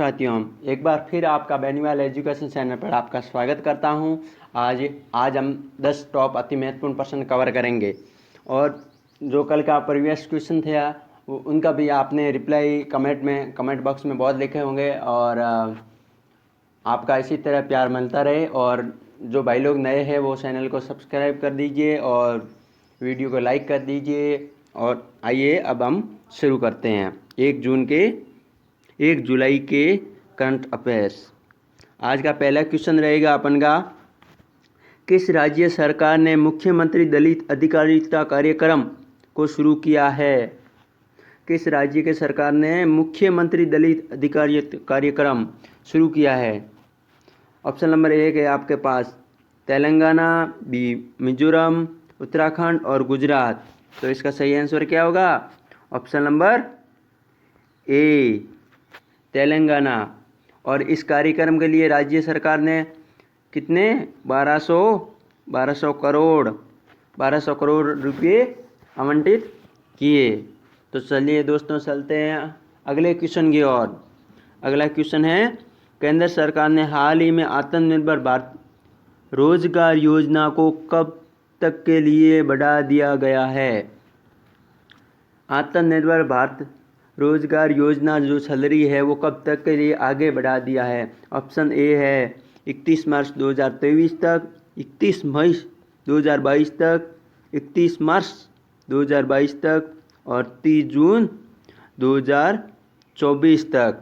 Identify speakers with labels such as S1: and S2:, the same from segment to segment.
S1: साथियों, एक बार फिर आपका बेनीवाल एजुकेशन चैनल पर आपका स्वागत करता हूं। आज हम 10 टॉप अति महत्वपूर्ण प्रश्न कवर करेंगे और जो कल का प्रीवियस क्वेश्चन थे उनका भी आपने रिप्लाई कमेंट बॉक्स में बहुत लिखे होंगे और आपका इसी तरह प्यार मिलता रहे। और जो भाई लोग नए हैं वो चैनल को सब्सक्राइब कर दीजिए और वीडियो को लाइक कर दीजिए। और आइए अब हम शुरू करते हैं। 1 जुलाई के करंट अफेयर्स। आज का पहला क्वेश्चन रहेगा अपन का, किस राज्य सरकार ने मुख्यमंत्री दलित अधिकारिता कार्यक्रम को शुरू किया है? किस राज्य के सरकार ने मुख्यमंत्री दलित अधिकारिता कार्यक्रम शुरू किया है? ऑप्शन नंबर 1 है आपके पास तेलंगाना, बी मिजोरम, उत्तराखंड और गुजरात। तो इसका सही आंसर क्या होगा? Option number A Telangana. और इस कार्यक्रम के लिए राज्य सरकार ने कितने 1200 करोड़ रुपये आवंटित किए। तो चलिए दोस्तों चलते हैं अगले क्वेश्चन की ओर। अगला क्वेश्चन है, केंद्र सरकार ने हाल ही में आत्मनिर्भर भारत रोजगार योजना को कब तक के लिए बढ़ा दिया गया है? आत्मनिर्भर भारत रोजगार योजना जो चल रही है वो कब तक के लिए आगे बढ़ा दिया है? ऑप्शन ए है 31 मार्च 2023 तक, 31 मई 2022 तक, 31 मार्च 2022 तक और 30 जून 2024 तक।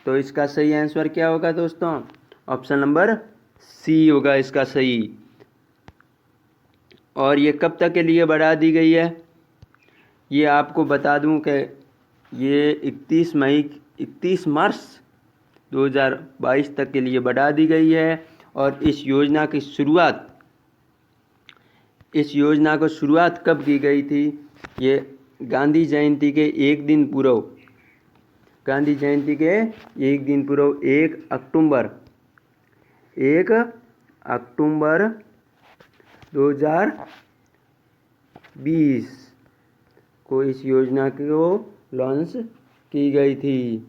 S1: तो इसका सही आंसर क्या होगा दोस्तों? ऑप्शन नंबर सी होगा इसका सही। और ये कब तक के लिए बढ़ा दी गई है? ये आपको बता दूं कि ये 31 मार्च 2022 तक के लिए बढ़ा दी गई है। और इस योजना की शुरुआत कब की गई थी? ये गांधी जयंती के एक दिन पूर्व 1 अक्टूबर 2020 को इस योजना को लॉन्च की गई थी।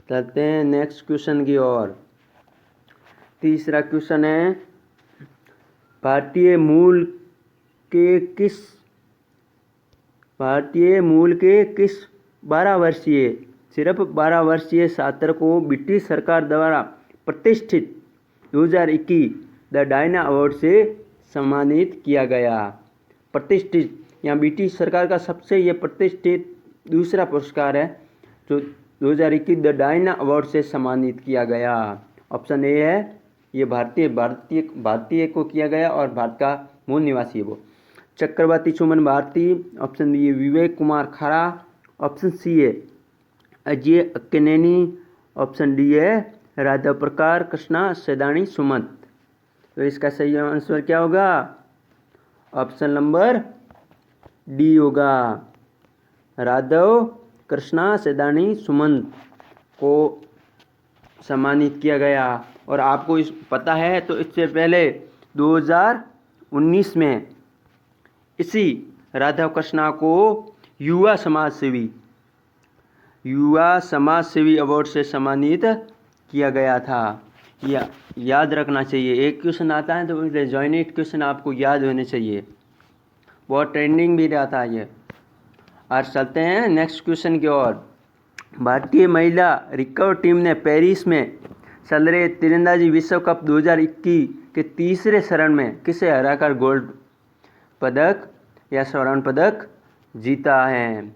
S1: चलते हैं नेक्स्ट क्वेश्चन की ओर। तीसरा क्वेश्चन है, भारतीय मूल के किस 12 वर्षीय छात्र को ब्रिटिश सरकार द्वारा प्रतिष्ठित 2021 द डायना अवार्ड से सम्मानित किया गया? प्रतिष्ठित, यहाँ ब्रिटिश सरकार का सबसे ये प्रतिष्ठित दूसरा पुरस्कार है जो 2021 द डायना अवार्ड से सम्मानित किया गया। ऑप्शन ए है ये भारतीय को किया गया और भारत का मूल निवासी है वो। Chakravarti Suman Bharti. Option B Vivek Kumar Khara. Option सी है अजय अक्किनेनी। ऑप्शन डी है राधा प्रकार कृष्णा सैदानी सुमंत। तो इसका सही आंसर क्या होगा? ऑप्शन नंबर डी होगा, राधव कृष्णा सैदानी सुमंत को सम्मानित किया गया। और आपको पता है तो इससे पहले 2019 में इसी राधा कृष्णा को युवा समाज सेवी अवार्ड से सम्मानित किया गया था। याद रखना चाहिए, एक क्वेश्चन आता है तो जॉइनेट क्वेश्चन आपको याद होने चाहिए, बहुत ट्रेंडिंग भी रहता है ये। और चलते हैं नेक्स्ट क्वेश्चन की ओर। भारतीय महिला रिकर्व टीम ने पेरिस में चल रहे तीरंदाजी विश्व कप 2021 के तीसरे चरण में किसे हराकर गोल्ड पदक या स्वर्ण पदक जीता है?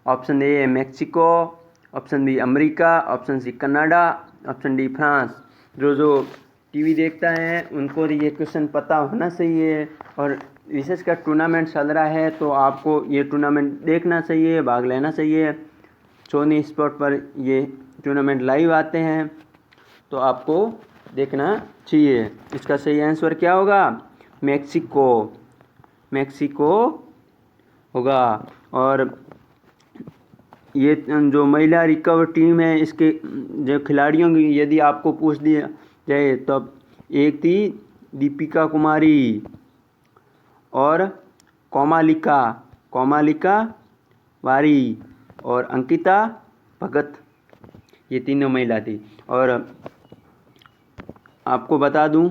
S1: ऑप्शन ए है Mexico, option B America, option C Canada, option D France. जो टीवी देखता है उनको ये क्वेश्चन पता होना चाहिए। और विशेषकर टूर्नामेंट चल रहा है तो आपको ये टूर्नामेंट देखना चाहिए, भाग लेना चाहिए। सोनी स्पोर्ट पर ये टूर्नामेंट लाइव आते हैं तो आपको देखना चाहिए। इसका सही आंसर क्या होगा? मैक्सिको होगा। और ये जो महिला रिकर्व टीम है इसके जो खिलाड़ियों की यदि आपको पूछ दिया जाए तो एक थी दीपिका कुमारी और कोमालिका वारी और अंकिता भगत। ये तीनों महिला थी। और आपको बता दूं,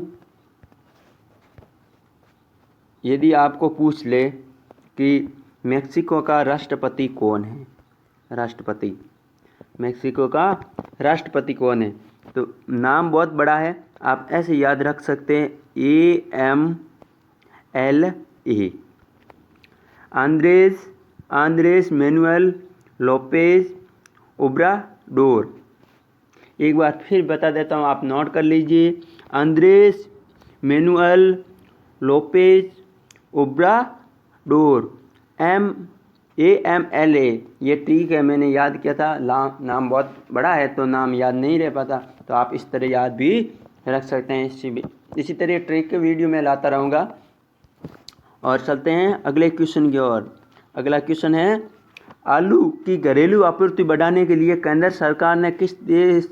S1: यदि आपको पूछ ले कि मेक्सिको का राष्ट्रपति कौन है, राष्ट्रपति, मेक्सिको का राष्ट्रपति कौन है, तो नाम बहुत बड़ा है, आप ऐसे याद रख सकते हैं, AMLA, Andres Manuel Lopez Obrador. एक बार फिर बता देता हूँ, आप नोट कर लीजिए, Andres Manuel Lopez Obrador, AMLA। ये ठीक है, मैंने याद किया था, नाम बहुत बड़ा है तो नाम याद नहीं रह पाता, तो आप इस तरह याद भी रख सकते हैं। इसी तरह ट्रिक के वीडियो में लाता रहूँगा। और चलते हैं अगले क्वेश्चन की ओर। अगला क्वेश्चन है, आलू की घरेलू आपूर्ति बढ़ाने के लिए केंद्र सरकार ने किस देश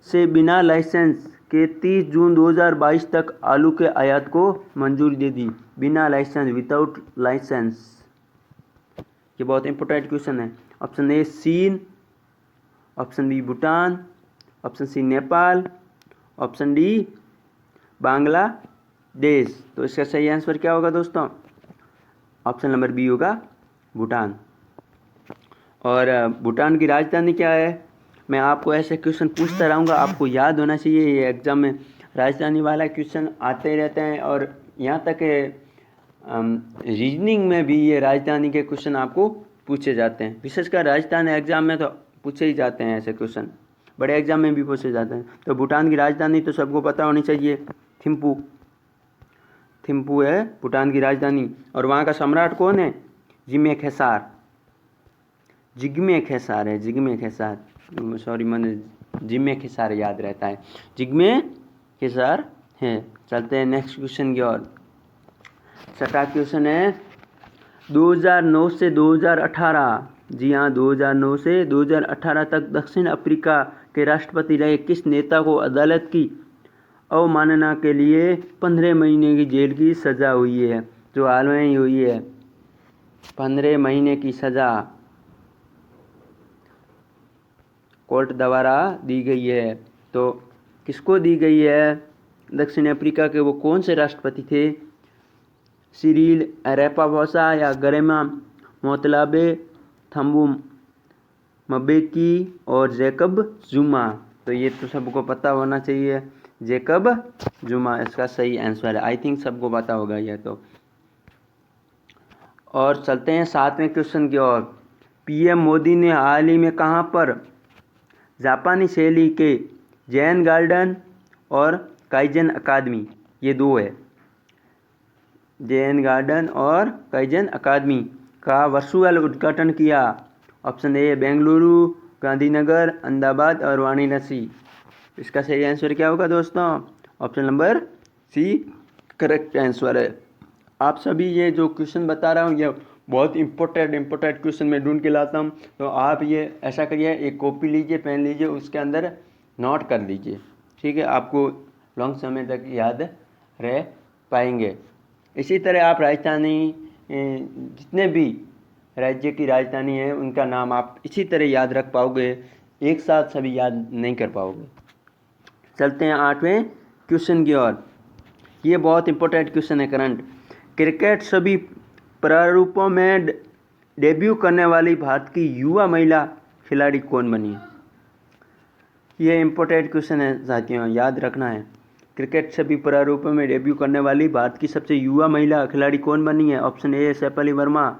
S1: से बिना लाइसेंस के 30 जून 2022 तक आलू के आयात को मंजूरी दे दी? बिना लाइसेंस, विदाउट लाइसेंस। ये बहुत इंपॉर्टेंट क्वेश्चन है। ऑप्शन ए चीन, option B Bhutan, option C Nepal, option D Bangladesh. तो इसका सही आंसर क्या होगा दोस्तों? ऑप्शन नंबर बी होगा भूटान। और भूटान की राजधानी क्या है? मैं आपको ऐसे क्वेश्चन पूछता रहूँगा, आपको याद होना चाहिए। ये एग्जाम में राजधानी वाला क्वेश्चन आते ही रहते हैं, और यहाँ तक रीजनिंग में भी ये राजधानी के क्वेश्चन आपको पूछे जाते हैं। विशेषकर राजस्थान एग्जाम में तो पूछे ही जाते हैं ऐसे क्वेश्चन, बड़े एग्जाम में भी पूछे जाते हैं। तो भूटान की राजधानी तो सबको पता होनी चाहिए, थिम्पू। थिम्पू है भूटान की राजधानी। और वहाँ का सम्राट कौन है? जिग्मे खेसार। जिग्मे खेसार है, जिग्मे खेसार, सॉरी मैंने जिग्मे खेसार याद रहता है, जिग्मे खेसार है। चलते हैं नेक्स्ट क्वेश्चन की ओर। छठा क्वेश्चन है, 2009 से 2018, जी हाँ 2009 से 2018 तक दक्षिण अफ्रीका के राष्ट्रपति रहे किस नेता को अदालत की अवमानना के लिए 15 महीने की जेल की सज़ा हुई है? जो हाल में ही हुई है, 15 महीने की सज़ा कोर्ट द्वारा दी गई है। तो किसको दी गई है? दक्षिण अफ्रीका के वो कौन से राष्ट्रपति थे? सिरिल रैमाफोसा या गरेमा मोतलाबे, थम्बू मबेकी और जैकब जुमा। तो ये तो सबको पता होना चाहिए, जैकब जुमा इसका सही आंसर है। आई थिंक सबको पता होगा ये तो। और चलते हैं 7वें क्वेश्चन की ओर। पीएम मोदी ने हाल ही में कहाँ पर जापानी शैली के जैन गार्डन और काइजन अकादमी, ये दो है, जैन गार्डन और काइजन अकादमी का वर्चुअल उद्घाटन किया? ऑप्शन ए बेंगलुरु, गांधीनगर, अहमदाबाद और वाराणसी। इसका सही आंसर क्या होगा दोस्तों? Option number C correct answer है। आप सभी ये जो क्वेश्चन बता रहा हूँ ये बहुत इंपॉर्टेंट क्वेश्चन मैं ढूंढ के लाता हूँ, तो आप ये ऐसा करिए, एक कॉपी लीजिए, पेन लीजिए, उसके अंदर नोट कर लीजिए, ठीक है? आपको लॉन्ग समय तक याद रह पाएंगे। इसी तरह आप राजधानी, जितने भी राज्य की राजधानी है उनका नाम आप इसी तरह याद रख पाओगे, एक साथ सभी याद नहीं कर पाओगे। चलते हैं 8वें क्वेश्चन की ओर। ये बहुत इंपॉर्टेंट क्वेश्चन है, करंट। क्रिकेट सभी प्रारूपों में डेब्यू करने वाली भारत की युवा महिला खिलाड़ी कौन बनी? ये इंपॉर्टेंट क्वेश्चन है साथियों, याद रखना है। क्रिकेट सभी प्रारूपों में डेब्यू करने वाली भारत की सबसे युवा महिला खिलाड़ी कौन बनी है? Option A Saif Ali Verma,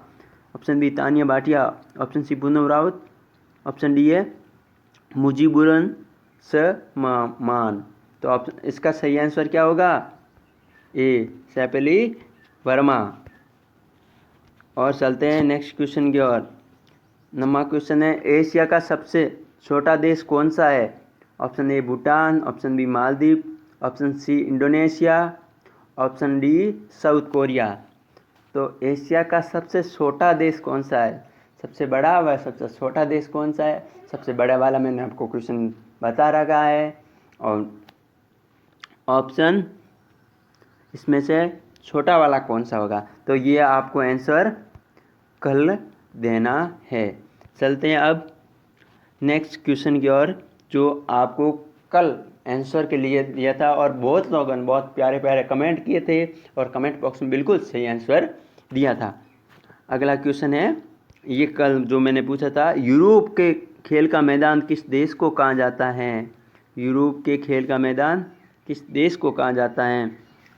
S1: option B Tania Bhatia, option C Poonam Rawat, option D है मुजीबुरन मान। तो ऑप्शन इसका सही आंसर क्या होगा? ए सैफ अली वर्मा। और चलते हैं नेक्स्ट क्वेश्चन की ओर। नंबर क्वेश्चन है, एशिया का सबसे छोटा देश कौन सा है? Option A Bhutan, option B Maldives, option C Indonesia, option D South Korea. तो एशिया का सबसे छोटा देश कौन सा है? सबसे बड़ा व सबसे छोटा देश कौन सा है? सबसे बड़ा वाला मैंने आपको क्वेश्चन बता रखा है, और ऑप्शन इसमें से छोटा वाला कौन सा होगा? तो ये आपको आंसर कल देना है। चलते हैं अब नेक्स्ट क्वेश्चन की ओर, जो आपको कल आंसर के लिए दिया था, और बहुत लोगों ने बहुत प्यारे प्यारे कमेंट किए थे और कमेंट बॉक्स में बिल्कुल सही आंसर दिया था। अगला क्वेश्चन है, ये कल जो मैंने पूछा था, यूरोप के खेल का मैदान किस देश को कहा जाता है? यूरोप के खेल का मैदान किस देश को कहा जाता है,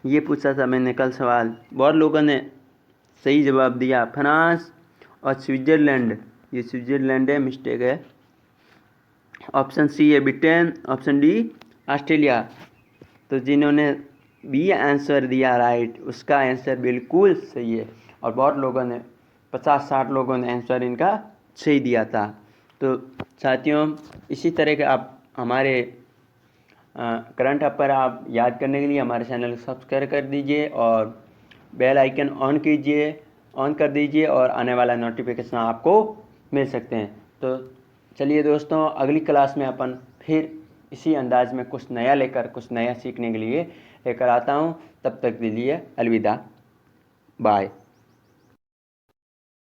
S1: ये पूछा था मैंने कल सवाल। बहुत लोगों ने सही जवाब दिया, फ्रांस और स्विट्ज़रलैंड। ये स्विट्ज़रलैंड है, मिस्टेक है। ऑप्शन सी है ब्रिटेन, ऑप्शन डी ऑस्ट्रेलिया। तो जिन्होंने बी आंसर दिया राइट, उसका आंसर बिल्कुल सही है। और बहुत लोगों ने 50-60 लोगों ने आंसर इनका सही दिया था। तो साथियों, इसी तरह के आप हमारे करंट अफेयर आप याद करने के लिए हमारे चैनल को सब्सक्राइब कर दीजिए और बेल आइकन ऑन कर दीजिए, और आने वाला नोटिफिकेशन आपको मिल सकते हैं। तो चलिए दोस्तों, अगली क्लास में अपन फिर इसी अंदाज में कुछ नया लेकर, कुछ नया सीखने के लिए लेकर आता हूँ। तब तक के लिए अलविदा, बाय।